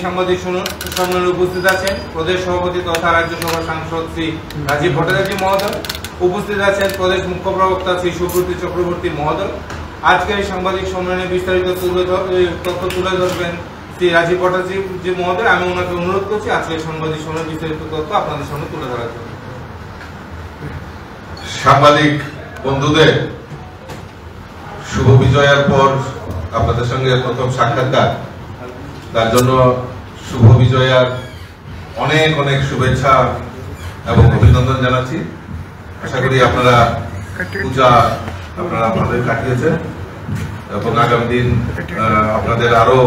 সাংবাদিক সম্মেলনে উপস্থিত আছেন প্রদেশ সভাপতি তথা রাজ্যসভা সাংসদ শ্রী রাজীব ভট্টাচার্য মহোদয়, উপস্থিত আছেন প্রদেশ মুখ্য প্রবক্তা শ্রী সুব্রত চক্রবর্তী মহোদয়। আজকের এই সাংবাদিক সম্মেলনে বিস্তারিত তথ্য তুলে ধরবেন শ্রী রাজীব ভট্টাচার্য মহোদয়। আমি ওনাকে অনুরোধ করছি আজকের সাংবাদিক সম্মেলনে বিস্তারিত তথ্য আপনাদের সামনে তুলে ধরার জন্য। সাংবাদিক বন্ধুদের, শুভ বিজয়ের পর আপনাদের সঙ্গে প্রথম সাক্ষাৎকার, তার জন্য শুভ বিজয়ার অনেক অনেক শুভেচ্ছা এবং অভিনন্দন জানাচ্ছি। আশা করি আপনারা পূজা ভালোই কাটিয়েছেন এবং আগামী দিন আপনাদের আরো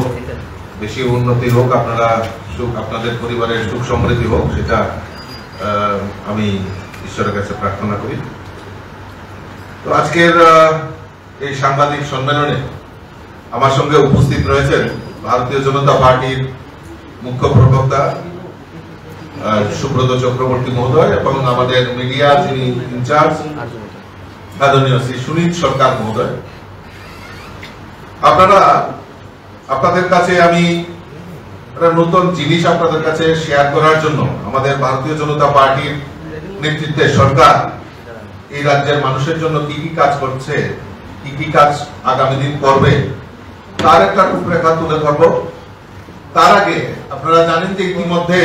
বেশি উন্নতি হোক, আপনাদের পরিবারের সুখ সমৃদ্ধি হোক, সেটা আমি ঈশ্বরের কাছে প্রার্থনা করি। তো আজকের এই সাংবাদিক সম্মেলনে আমার সঙ্গে উপস্থিত রয়েছেন ভারতীয় জনতা পার্টির মুখ্য প্রবক্তা সুব্রত চক্রবর্তী মহোদয় এবং আমাদের মিডিয়া যিনি ইনচার্জ আদরণীয় শ্রী সুনীত সরকার মহোদয়। আপনাদের কাছে আমি একটা নতুন জিনিস আপনাদের কাছে শেয়ার করার জন্য, আমাদের ভারতীয় জনতা পার্টির নেতৃত্বে সরকার এই রাজ্যের মানুষের জন্য কি কি কাজ করছে, কি কি কাজ আগামী দিন করবে, তার একটা রূপরেখা তুলে ধরব। তার আগে আপনারা জানেন যে ইতিমধ্যে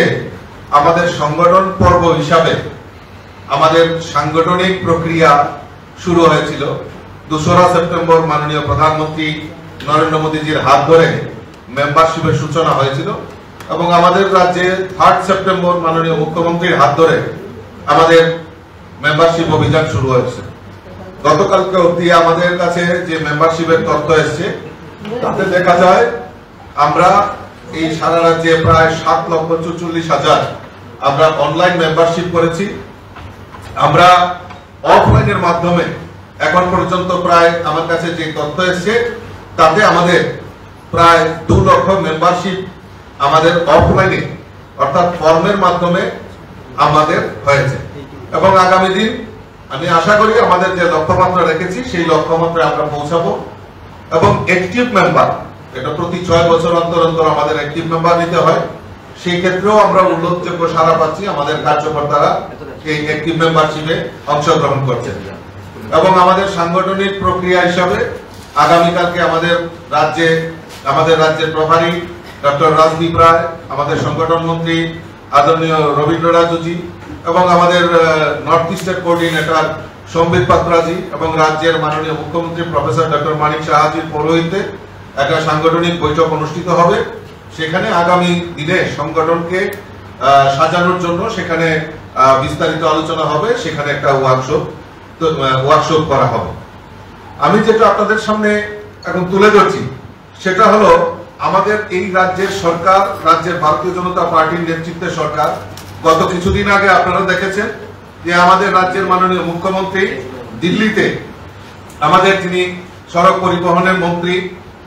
আমাদের সংগঠন পর্ব হিসাবে আমাদের সাংগঠনিক প্রক্রিয়া শুরু হয়েছিল। 2রা সেপ্টেম্বর মাননীয় প্রধানমন্ত্রী নরেন্দ্র মোদীজির হাত ধরে মেম্বারশিপের সূচনা হয়েছিল এবং আমাদের রাজ্যে 3 সেপ্টেম্বর মাননীয় মুখ্যমন্ত্রীর হাত ধরে আমাদের মেম্বারশিপ অভিযান শুরু হয়েছে। গতকালকে অবধি আমাদের কাছে যে মেম্বারশিপের তথ্য এসছে তাতে দেখা যায় আমরা এই সারা রাজ্যে প্রায় 7,44,000 আমরা অনলাইন মেম্বারশিপ করেছি। আমরা অফলাইনের মাধ্যমে এখন পর্যন্ত প্রায় আমার কাছে যে তথ্য এসছে তাতে আমাদের প্রায় 2 লক্ষ মেম্বারশিপ আমাদের অফলাইনে অর্থাৎ ফর্মের মাধ্যমে আমাদের হয়েছে এবং আগামী দিন আমি আশা করি আমাদের যে লক্ষ্যমাত্রা রেখেছি সেই লক্ষ্যমাত্রায় আমরা পৌঁছাবো। এবং অ্যাক্টিভ মেম্বার, এটা প্রতি 6 বছর অন্তর অন্তর আমাদের অ্যাক্টিভ মেম্বার নিতে হয়, সেই ক্ষেত্রেও আমরা উল্লেখযোগ্য সাড়া পাচ্ছি। আমাদের কার্যকর্তারা এই অ্যাক্টিভ মেম্বারশিপে অংশগ্রহণ করছেন এবং আমাদের সাংগঠনিক প্রক্রিয়া হিসাবে আগামীকালকে আমাদের রাজ্যের প্রভারী ডক্টর রাজদীপ রায়, আমাদের সংগঠন মন্ত্রী আদরণীয় রবীন্দ্র রাজুজি এবং আমাদের নর্থ ইস্টের কোঅর্ডিনেটর সম্বিত পাত্রাজি এবং রাজ্যের মাননীয় মুখ্যমন্ত্রী প্রফেসর ডক্টর মানিক সাহাজির পৌরোহিত্যে একটা সাংগঠনিক বৈঠক অনুষ্ঠিত হবে। সেখানে আগামী দিনে সংগঠনকে সাজানোর জন্য সেখানে বিস্তারিত আলোচনা হবে, সেখানে একটা ওয়ার্কশপ করা হবে। আমি যেটা আপনাদের সামনে এখন তুলে ধরছি সেটা হলো আমাদের এই রাজ্যের সরকার, রাজ্যের ভারতীয় জনতা পার্টির নেতৃত্বে সরকার গত কিছুদিন আগে আপনারা দেখেছেন যে আমাদের রাজ্যের মাননীয় মুখ্যমন্ত্রী দিল্লিতে আমাদের যিনি সড়ক পরিবহনের মন্ত্রী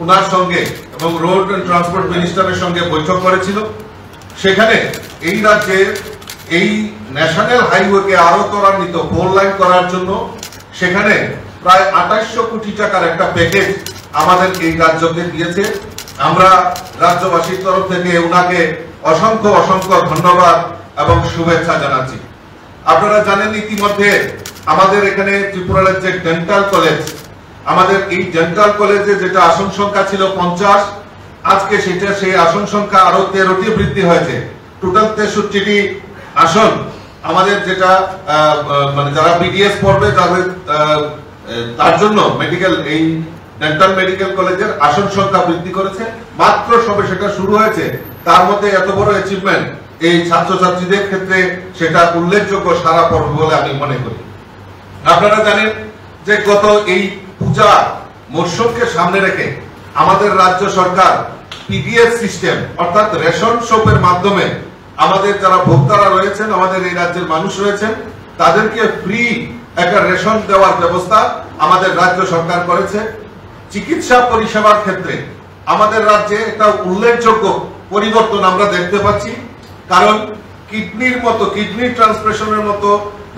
ওনার সঙ্গে এবং রোড এন্ড ট্রান্সপোর্ট মিনিস্টারের সঙ্গে বৈঠক করেছিল। সেখানে এই রাজ্যের এই ন্যাশনাল হাইওয়েকে আরো ত্বরান্বিত 4 লাইন করার জন্য সেখানে প্রায় 2800 কোটি টাকার একটা প্যাকেজ আমাদের এই রাজ্যকে দিয়েছে। আমরা রাজ্যবাসীর তরফ থেকে ওনাকে অসংখ্য অসংখ্য ধন্যবাদ এবং শুভেচ্ছা জানাচ্ছি। আপনারা জানেন ইতিমধ্যে আমাদের এখানে ত্রিপুরা রাজ্যের ডেন্টাল কলেজ, আমাদের এই ডেন্টাল কলেজে যেটা আসন সংখ্যা ছিল 50, আজকে সেই আসন সংখ্যা আরো 13টি বৃদ্ধি হয়েছে। টোটাল 63টি আসন আমাদের, যেটা মানে যারা বিডিএস পড়বে তার জন্য এই ডেন্টাল মেডিকেল কলেজের আসন সংখ্যা বৃদ্ধি করেছে। মাত্র সবে সেটা শুরু হয়েছে, তার মধ্যে এত বড় অ্যাচিভমেন্ট এই ছাত্রছাত্রীদের ক্ষেত্রে সেটা উল্লেখযোগ্য সারা পড়বে বলে আমি মনে করি। আপনারা জানেন যে গত এই পূজা মরশুমকে সামনে রেখে আমাদের রাজ্য সরকার পিডিএস সিস্টেম অর্থাৎ রেশন শপের মাধ্যমে আমাদের যারা ভোক্তারা রয়েছেন, আমাদের এই রাজ্যের মানুষ রয়েছেন, তাদেরকে ফ্রি একটা রেশন দেওয়ার ব্যবস্থা আমাদের রাজ্য সরকার করেছে। চিকিৎসা পরিষেবার ক্ষেত্রে আমাদের রাজ্যে একটা উল্লেখযোগ্য পরিবর্তন আমরা দেখতে পাচ্ছি, কারণ কিডনি ট্রান্সপ্লেশনের মতো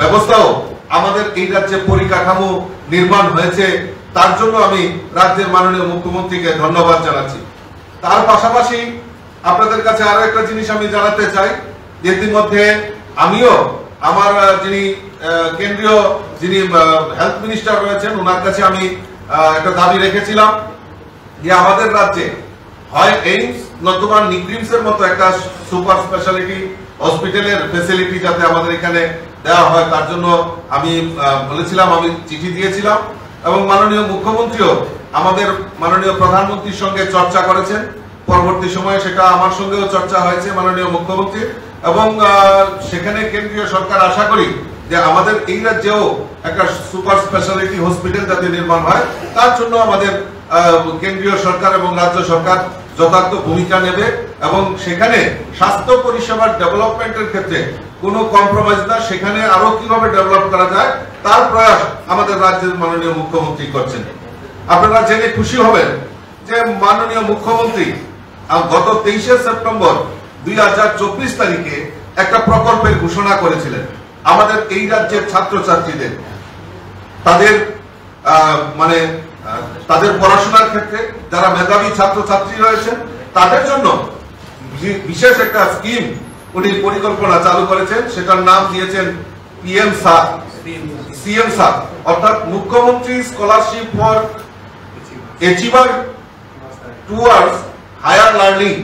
ব্যবস্থাও আমাদের এই রাজ্যে পরিকাঠামো নির্মাণ হয়েছে। তার জন্য আমি রাজ্যের মাননীয় মুখ্যমন্ত্রীকে ধন্যবাদ জানাচ্ছি। তার পাশাপাশি আপনাদের কাছে আরো একটা জিনিস আমি জানাতে চাই, ইতিমধ্যে আমিও আমার যিনি কেন্দ্রীয় যিনি হেলথ মিনিস্টার রয়েছেন ওনার কাছে আমি একটা দাবি রেখেছিলাম যে আমাদের রাজ্যে হয় এইমস নতুবা নিগ্রিমস এর মতো একটা সুপার স্পেশালিটি হসপিটালের ফ্যাসিলিটি যাতে আমাদের এখানে দেওয়া হয়, তার জন্য আমি বলেছিলাম, আমি চিঠি দিয়েছিলাম এবং মাননীয় মুখ্যমন্ত্রীও আমাদের মাননীয় প্রধানমন্ত্রীর সঙ্গে চর্চা করেছেন। পরবর্তী সময়ে সেটা আমার সঙ্গেও চর্চা হয়েছে মাননীয় মুখ্যমন্ত্রী, এবং সেখানে কেন্দ্রীয় সরকার আশা করি যে আমাদের এই রাজ্যেও একটা সুপার স্পেশালিটি হসপিটাল যাতে নির্মাণ হয়, তার জন্য আমাদের কেন্দ্রীয় সরকার এবং রাজ্য সরকার যথার্থ ভূমিকা নেবে এবং সেখানে স্বাস্থ্য পরিষেবার ডেভেলপমেন্টের ক্ষেত্রে কোনো কম্প্রোমাইজ না, সেখানে আরো কিভাবে ডেভেলপ করা যায় তার প্রয়াস আমাদের রাজ্যের মাননীয় মুখ্যমন্ত্রী করছেন। আপনারা জেনে খুশি হবেন যে মাননীয় মুখ্যমন্ত্রী গত 23শে সেপ্টেম্বর 2024 তারিখে একটা প্রকল্পের ঘোষণা করেছিলেন আমাদের এই রাজ্যের ছাত্রছাত্রীদের তাদের তাদের পড়াশোনার ক্ষেত্রে যারা মেধাবী ছাত্রছাত্রী রয়েছেন তাদের জন্য বিশেষ একটা স্কিম উনি পরিকল্পনা চালু করেছেন, সেটার নাম দিয়েছেন সিএম সাত, অর্থাৎ মুখ্যমন্ত্রী scholarship for achiever towards higher learning.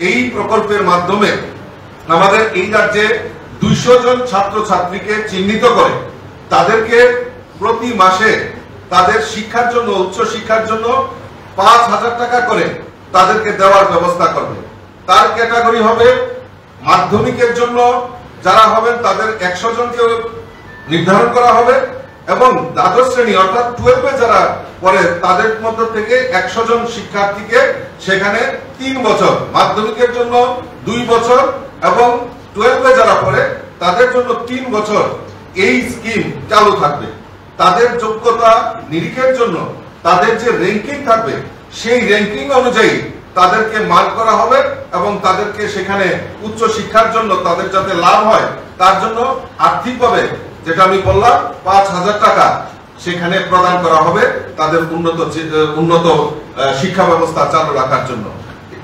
এই প্রকল্পের মাধ্যমে আমাদের এই রাজ্যে 200 জন ছাত্রছাত্রীকে চিহ্নিত করে তাদেরকে প্রতি মাসে তাদের শিক্ষার জন্য, উচ্চ শিক্ষার জন্য 5,000 টাকা করে তাদেরকে দেওয়ার ব্যবস্থা করবে। তার ক্যাটাগরি হবে মাধ্যমিকের জন্য যারা হবেন তাদের 100 জনকে নির্ধারণ করা হবে এবং দ্বাদশ শ্রেণী অর্থাৎ 12 যারা পড়ে তাদের মধ্য থেকে 100 জন শিক্ষার্থীকে সেখানে 3 বছর, মাধ্যমিকের জন্য 2 বছর এবং 12 যারা পড়ে তাদের জন্য 3 বছর এই স্কিম চালু থাকবে। তাদের যোগ্যতা নিরীক্ষের জন্য তাদের যে র্যাঙ্কিং থাকবে সেই র্যাঙ্কিং অনুযায়ী তাদেরকে মার্ক করা হবে এবং তাদেরকে সেখানে উচ্চ শিক্ষার জন্য তাদের যাতে লাভ হয় তার জন্য আর্থিকভাবে, যেটা আমি বললাম, 5,000 টাকা সেখানে প্রদান করা হবে তাদের উন্নত শিক্ষা ব্যবস্থা চালু রাখার জন্য।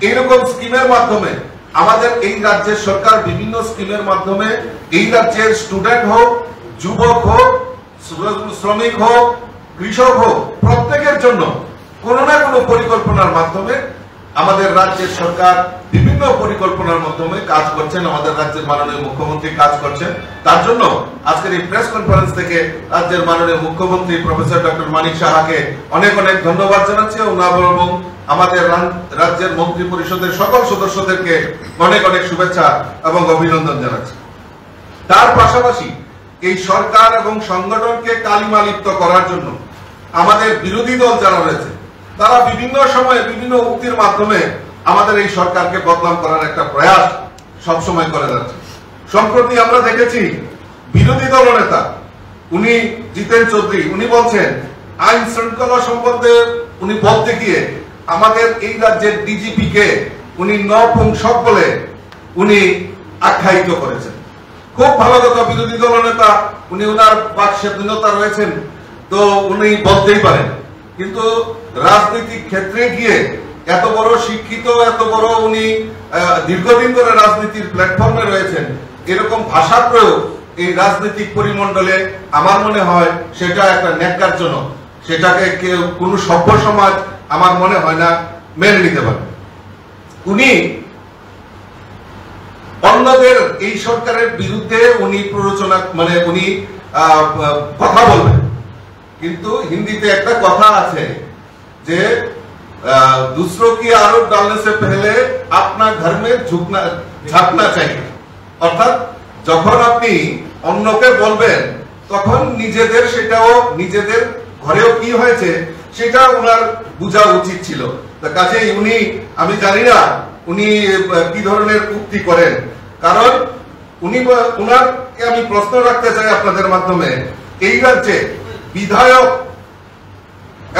এইরকম স্কিমের মাধ্যমে আমাদের এই রাজ্যের সরকার বিভিন্ন স্কিমের মাধ্যমে এই রাজ্যের স্টুডেন্ট হোক, যুবক হোক, শ্রমিক হোক, কৃষক হোক, প্রত্যেকের জন্য কোনো না কোনো পরিকল্পনার মাধ্যমে আমাদের রাজ্যের সরকার বিভিন্ন পরিকল্পনার মাধ্যমে কাজ করছেন, আমাদের রাজ্যের মাননীয় মুখ্যমন্ত্রী কাজ করছেন। তার জন্য আজকের এই প্রেস কনফারেন্স থেকে রাজ্যের মাননীয় মুখ্যমন্ত্রী প্রফেসর ডক্টর মানিক সাহাকে অনেক অনেক ধন্যবাদ জানাচ্ছি এবং আমাদের রাজ্যের মন্ত্রী পরিষদের সকল সদস্যদেরকে অনেক অনেক শুভেচ্ছা এবং অভিনন্দন জানাচ্ছি। তার পাশাপাশি এই সরকার এবং সংগঠনকে কালিমা লিপ্ত করার জন্য আমাদের বিরোধী দল যারা রয়েছে তারা বিভিন্ন সময়ে বিভিন্ন উক্তির মাধ্যমে আমাদের এই সরকারকে বদনাম করার একটা প্রয়াস সবসময় করে যাচ্ছে। সম্প্রতি আমরা দেখেছি বিরোধী দল নেতা উনি জিতেন চৌধুরী উনি বলছেন আইন শৃঙ্খলা সম্বন্ধে উনি বলতে গিয়ে আমাদের এই রাজ্যের ডিজিপি কে উনি নপুংসক বলে উনি আখ্যায়িত করেছেন। খুব ভালো কথা, বিরোধী দল নেতা উনি ওনার বাক স্বাধীনতা রয়েছেন তো উনি বলতেই পারেন, কিন্তু রাজনৈতিক ক্ষেত্রে গিয়ে এত বড় শিক্ষিত, এত বড় উনি দীর্ঘদিন ধরে রাজনীতির প্ল্যাটফর্মে রয়েছেন, এরকম ভাষা প্রয়োগ এই রাজনৈতিক পরিমণ্ডলে আমার মনে হয় সেটা একটা ন্যাক্কারজনক, সেটাকে কেউ কোনো সভ্য সমাজ আমার মনে হয় না মেনে নিতে পারবে। উনি অন্যদের এই সরকারের বিরুদ্ধে উনি প্ররোচনা উনি কথা বলবেন, কিন্তু হিন্দিতে একটা কথা আছে যে दूसरों की आरोप डालने से पहले अपना घर में झांकना चाहिए, অর্থাৎ যখন আপনি অন্যকে বলবেন তখন নিজেদের সেটাও নিজেদের ঘরেও কি হয়েছে সেটা ওনার বোঝা উচিত ছিল। কাজেই উনি, আমি জানি না উনি কি ধরনের উক্তি করেন, কারণ উনি ওনারকে আমি প্রশ্ন রাখতে চাই আপনাদের মাধ্যমে, এই রাজ্যে বিধায়ক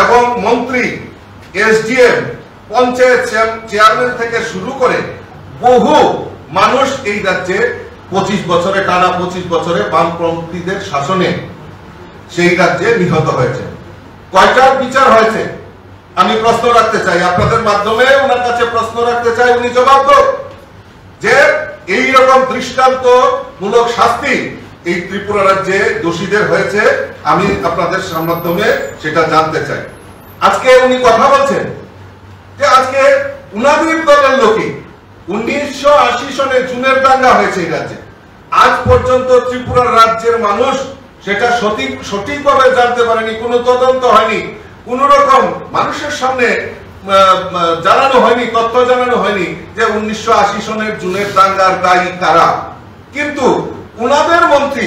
এবং মন্ত্রী, এসডিএম, পঞ্চায়েত চেয়ারম্যান থেকে শুরু করে বহু মানুষ এই রাজ্যে 25 বছরে, টানা 25 বছরে বামপন্থীদের শাসনে সেই রাজ্যে নিহত হয়েছে। কয়টার বিচার হয়েছে? আমি প্রশ্ন রাখতে চাই, আপনাদের মাধ্যমে ওনার কাছে প্রশ্ন রাখতে চাই, উনি জবাব দেন যে এই রকম দৃষ্টান্তমূলক শাস্তি এই ত্রিপুরা রাজ্যে দোষীদের হয়েছে, আমি আপনাদের মাধ্যমে সেটা জানতে চাই। আজকে উনি কথা বলছেন যে আজকে উনাদের দলের লোকই 1980 সনে জুনের দাঙ্গা হয়েছে এই রাজ্যে, আজ পর্যন্ত ত্রিপুরা রাজ্যের মানুষ সেটা সঠিকভাবে জানতে পারেনি, কোনো তদন্ত হয়নি, কোন রকম মানুষের সামনে জানানো হয়নি, তথ্য জানানো হয়নি যে 1980 সনের জুনের দাঙ্গার দায়ী কারা। কিন্তু উনাদের মন্ত্রী,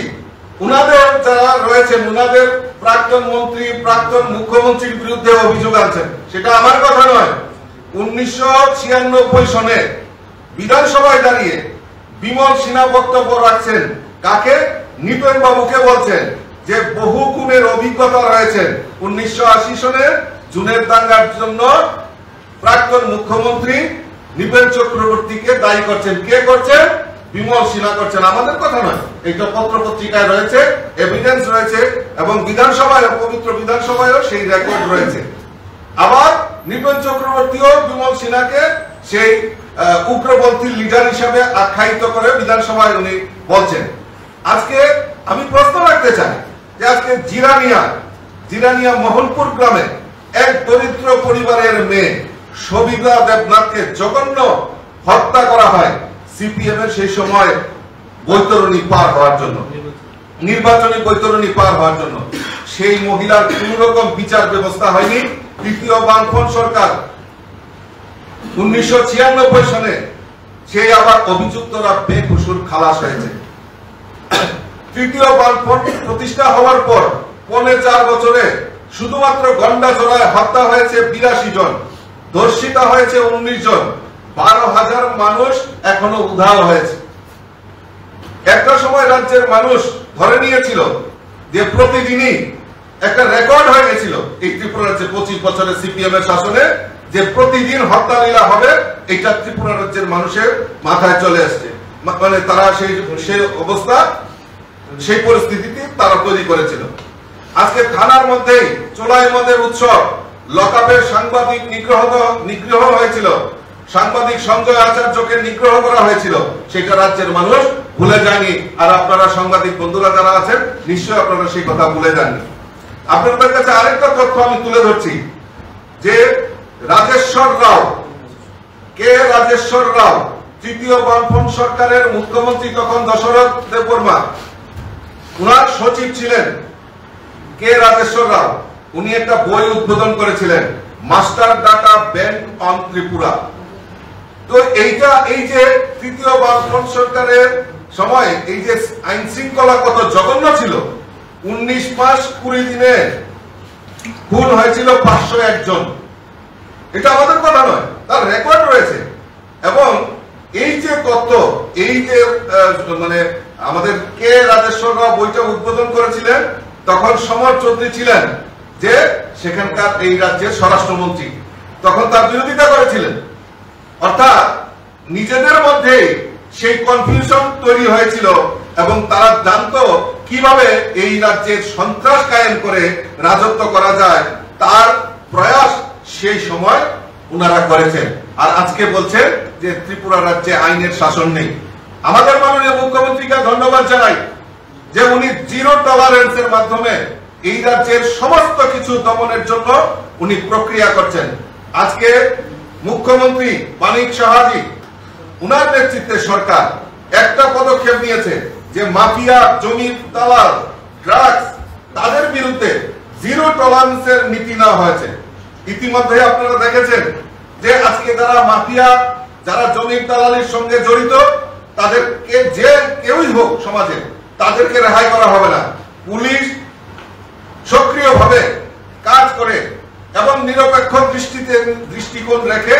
উনাদের যারা রয়েছেন, উনাদের প্রাক্তন মন্ত্রী, প্রাক্তন মুখ্যমন্ত্রীর বিরুদ্ধে অভিযোগ আনছেন, সেটা আমার কথা নয়। 1996 সনে বিধানসভায় দাঁড়িয়ে বিমল সিনহা বক্তব্য রাখছেন, কাকে? নিপেন বাবুকে বলছেন যে বহু গুণের অভিজ্ঞতা রয়েছে। 1980 সনে জুনের দাঙ্গার জন্য প্রাক্তন মুখ্যমন্ত্রী নিপেন চক্রবর্তীকে দায়ী করছেন। কে করছেন? বিমল সিনহা করছেন, আমাদের কথা নয়। এইটা পত্র পত্রিকায় রয়েছে, এভিডেন্স রয়েছে, এবং বিধানসভায়, পবিত্র বিধানসভায়ও সেই রেকর্ড রয়েছে। আবার নিপেন চক্রবর্তীও বিমল সিনহাকে সেই উগ্রপন্থী লিডার হিসাবে আখ্যায়িত করে বিধানসভায় উনি বলছেন। আজকে আমি প্রশ্ন রাখতে চাই যে আজকে জিরানিয়া মহলপুর গ্রামে এক দরিদ্র পরিবারের মেয়ে সবিতা দেবনাথকে জঘন্য হত্যা করা হয় সিপিএম এর সেই সময় বৈতরণী পার হওয়ার জন্য, নির্বাচনী বৈতরণী পার হওয়ার জন্য। সেই মহিলার কোন রকম বিচার ব্যবস্থা হয়নি। তৃতীয় বামফ্রন্ট সরকার 1996 সনে সেই আবার অভিযুক্তরা বেকসুর খালাস হয়েছে। তৃতীয় বামফ্রন্ট প্রতিষ্ঠা হওয়ার পর 4.5 বছরে শুধুমাত্র গন্ডাজোড়ায় হত্যা হয়েছে 82 জন, ধর্ষিতা হয়েছে 19 জন, 12,000 মানুষ এখনো উধাও হয়েছে। একটা সময় রাজ্যের মানুষ ধরে নিয়েছিল যে প্রতিদিনই একটা রেকর্ড হয়ে গেছিল এই ত্রিপুরা রাজ্যে 25 বছরের সিপিএম এর শাসনে, যে প্রতিদিন হত্যা লীলা হবে, এটা ত্রিপুরা রাজ্যের মানুষের মাথায় চলে আসছে। মানে তারা সেই অবস্থা, সেই পরিস্থিতিতে তারা তৈরি করেছিল। আজকে থানার মধ্যেই চোলাই মদের উৎসব, লকআপের সাংবাদিক নিগ্রহ হয়েছিল, সাংবাদিক সঞ্জয় আচার্যকে নিগ্রহ করা হয়েছিল, সেটা রাজ্যের মানুষ ভুলে যায়নি। আর আপনারা সাংবাদিক বন্ধুরা যারা আছেন, নিশ্চয়ই আপনারা সেই কথা ভুলে যাননি। আপনাদের কাছে আরেকটা তথ্য আমি তুলে ধরছি যে রাজেশ্বর রাও, কে রাজেশ্বর রাও, তৃতীয় বামফ্রন্ট সরকারের মুখ্যমন্ত্রী তখন দশরথ দেববর্মা, উনার সচিব ছিলেন কে রাজেশ্বর রাও। উনি একটা বই উদ্বোধন করেছিলেন, master data bank on Tripura. তো এইটা, এই যে তৃতীয় বামফ্রন্ট সরকারের সময় এই যে আইন শৃঙ্খলা কত জঘন্য ছিল, 19 মাস 20 দিনে খুন হয়েছিল 501 জন। এটা আমাদের কথা নয়, তার রেকর্ড রয়েছে। এবং এই যে তথ্য, এই যে মানে আমাদের কে রাজেশ্বর রাও বইটা উদ্বোধন করেছিলেন, তখন সমর চৌধুরী ছিলেন যে সেখানকার এই রাজ্যের স্বরাষ্ট্রমন্ত্রী, তখন তার বিরোধিতা করেছিলেন। অর্থাৎ নিজেদের মধ্যে সেই কনফিউশন তৈরি হয়েছিল এবং তারা জানতো কিভাবে এই রাজ্যের সন্ত্রাস কায়েম করে রাজত্ব করা যায়, তার প্রয়াস সেই সময় ওনারা করেছেন। আর আজকে বলছেন যে ত্রিপুরা রাজ্যে আইনের শাসন নেই। আমাদের মাননীয় মুখ্যমন্ত্রীকে ধন্যবাদ জানাই যে উনি জিরো টলারেন্সের মাধ্যমে এই রাজ্যের সমস্ত কিছু দমনের জন্য উনি প্রক্রিয়া করছেন। আজকে মুখ্যমন্ত্রী মানিক সাহাজি, উনার নেতৃত্বে সরকার একটা পদক্ষেপ নিয়েছে যে মাফিয়া, জমি দালাল, ড্রাগস, তাদের বিরুদ্ধে জিরো টলারেন্সের নীতি নেওয়া হয়েছে। ইতিমধ্যে আপনারা দেখেছেন যে আজকে যারা মাফিয়া, যারা জমির দালালির সঙ্গে জড়িত, তাদেরকে যে কেউই হোক সমাজে, তাদেরকে রেহাই করা হবে না। পুলিশ সক্রিয়ভাবে কাজ করে এবং নিরপেক্ষ দৃষ্টিকোণ রেখে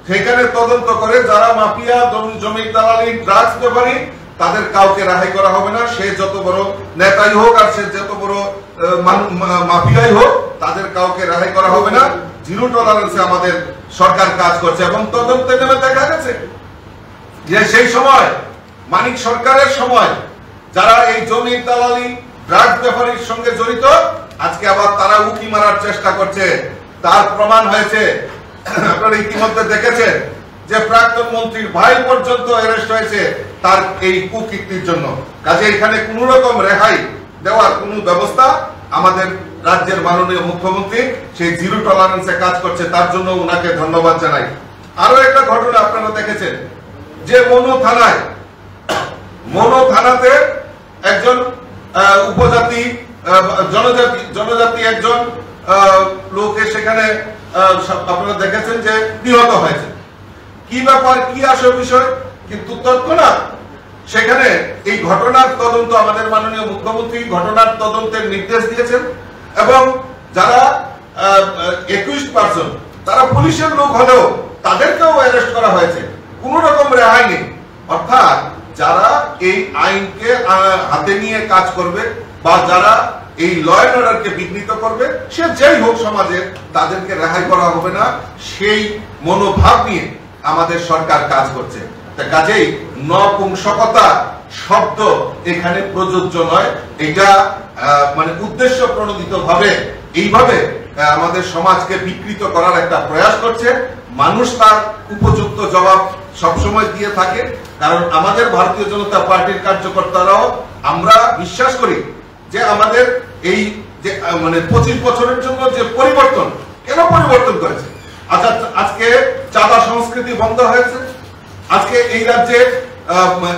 সেখানে তদন্ত করে যারা মাফিয়া, জমির দালালি, ড্রাগস ব্যাপারী, তাদের কাউকে রেহাই করা হবে না। সে যত বড় নেতাই হোক আর সে যত বড় মাফিয়াই হোক, তাদের কাউকে রেহাই করা হবে না। জিরো টলারেন্সে আমাদের সরকার কাজ করছে এবং তদন্তে নেমে দেখা গেছে যে সেই সময় মানিক সরকারের সময় যারা এই জমির দালালি, ড্রাগস ব্যাপারীর সঙ্গে জড়িত, আজকে আবার তারা উকি মারার চেষ্টা করছে তার প্রমাণ হয়েছে। আপনারা ইতিমধ্যে দেখেছেন যে প্রাক্তন মন্ত্রীর ভাই পর্যন্ত অ্যারেস্ট হয়েছে তার এই কুকীর্তির জন্য। কাজে এখানে কোন রকম রেহাই দেওয়ার কোন ব্যবস্থা আমাদের রাজ্যের মাননীয় মুখ্যমন্ত্রী সেই জিরো টলারেন্সে কাজ করছে, তার জন্য ওনাকে ধন্যবাদ জানাই। আরো একটা ঘটনা আপনারা দেখেছেন যে মনো থানাতে একজন উপজাতি জনজাতি একজন লোকে সেখানে আপনারা দেখেছেন যে নিহত হয়েছে। কি ব্যাপার, কি আসল বিষয়, কিন্তু তৎক্ষণাৎ সেখানে এই ঘটনার তদন্ত আমাদের মাননীয় মুখ্যমন্ত্রী ঘটনার তদন্তের নির্দেশ দিয়েছেন এবং যারা 21 পার্সন তারা পুলিশের লোক হলেও তাদেরকেও অ্যারেস্ট করা হয়েছে, কোন রকম রেহাই নেই। অর্থাৎ যারা এই আইনকে হাতে নিয়ে কাজ করবে বা যারা এই ল এন্ড অর্ডারকে বিঘ্নিত করবে, সে যেই হোক সমাজে, তাদেরকে রেহাই করা হবে না, সেই মনোভাব নিয়ে আমাদের সরকার কাজ করছে। কাজেই নপুংসকতা শব্দ এখানে প্রযোজ্য নয়। এটা মানে উদ্দেশ্য প্রণোদিত ভাবে এইভাবে আমাদের সমাজকে বিকৃত করার একটা প্রয়াস করছে। মানুষ তার উপযুক্ত জবাব সবসময় দিয়ে থাকে, কারণ আমাদের ভারতীয় জনতা পার্টির কার্যকর্তারাও আমরা বিশ্বাস করি যে আমাদের এই যে মানে 25 বছরের জন্য যে পরিবর্তন, কেন পরিবর্তন করেছে? আজকে চাঁদা সংস্কৃতি বন্ধ হয়েছে, আজকে এই রাজ্যে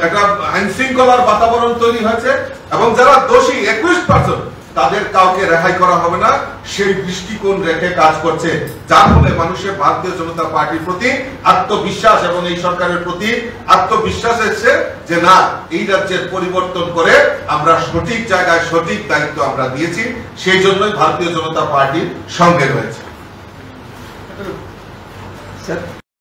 একটা আইন শৃঙ্খলার বাতাবরণ তৈরি হয়েছে এবং যারা দোষী 21% তাদের কাউকে রেহাই করা হবে না, সেই দৃষ্টিকোণ রেখে কাজ করছে, যার ফলে মানুষের ভারতীয় জনতা পার্টির প্রতি আত্মবিশ্বাস এবং এই সরকারের প্রতি আত্মবিশ্বাস এসেছে যে না, এই রাজ্যের পরিবর্তন করে আমরা সঠিক জায়গায় সঠিক দায়িত্ব আমরা দিয়েছি, সেই জন্যই ভারতীয় জনতা পার্টির সঙ্গে রয়েছে। স্যার